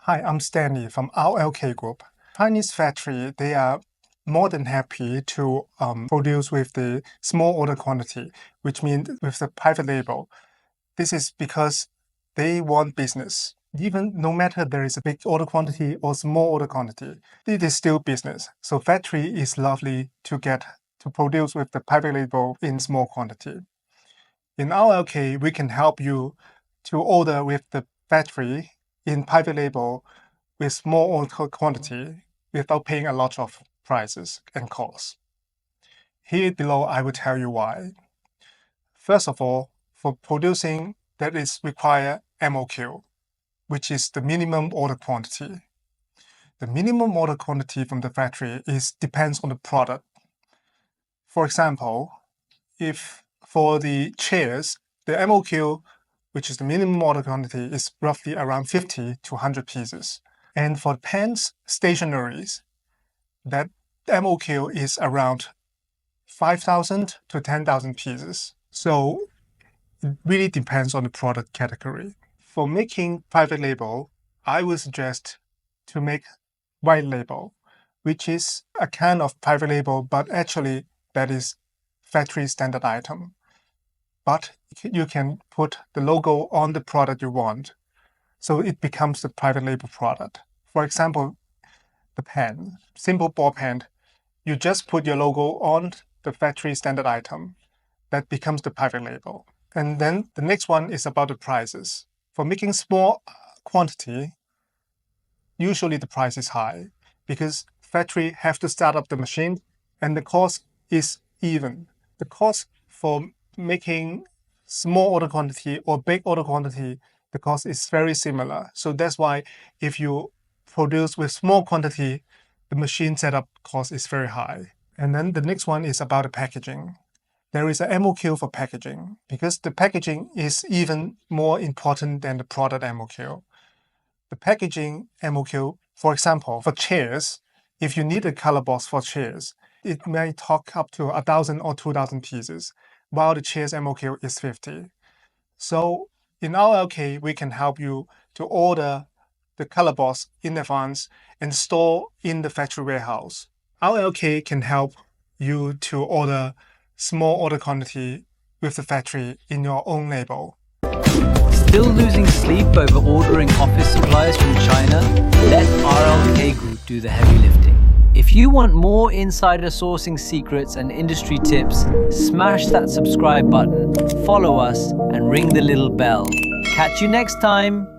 Hi, I'm Stanley from RLKGroup. Chinese factory, they are more than happy to produce with the small order quantity, which means with the private label. This is because they want business. Even no matter there is a big order quantity or small order quantity, it is still business. So factory is lovely to get to produce with the private label in small quantity. In RLK, we can help you to order with the factory in private label with small order quantity without paying a lot of prices and costs. Here below, I will tell you why. First of all, for producing, that is require MOQ, which is the minimum order quantity. The minimum order quantity from the factory depends on the product. For example, if for the chairs, the MOQ, which is the minimum order quantity, is roughly around 50 to 100 pieces. And for pens, stationaries, that MOQ is around 5,000 to 10,000 pieces. So it really depends on the product category. For making private label, I would suggest to make white label, which is a kind of private label, but actually that is factory standard item. But you can put the logo on the product you want, so it becomes the private label product. For example, the pen, simple ball pen, you just put your logo on the factory standard item. That becomes the private label. And then the next one is about the prices. For making small quantity, usually the price is high because factory have to start up the machine and the cost is even. The cost for making small order quantity or big order quantity, the cost is very similar. So that's why if you produce with small quantity, the machine setup cost is very high. And then the next one is about the packaging. There is a MOQ for packaging because the packaging is even more important than the product MOQ. The packaging MOQ, for example, for chairs, if you need a color box for chairs, it may talk up to 1,000 or 2,000 pieces, while the chairs MOQ is 50. So in RLK, we can help you to order the color box in advance and store in the factory warehouse. RLK can help you to order small order quantity with the factory in your own label. Still losing sleep over ordering office supplies from China? Let RLKGroup do the heavy lifting. If you want more insider sourcing secrets and industry tips, smash that subscribe button, follow us, and ring the little bell. Catch you next time!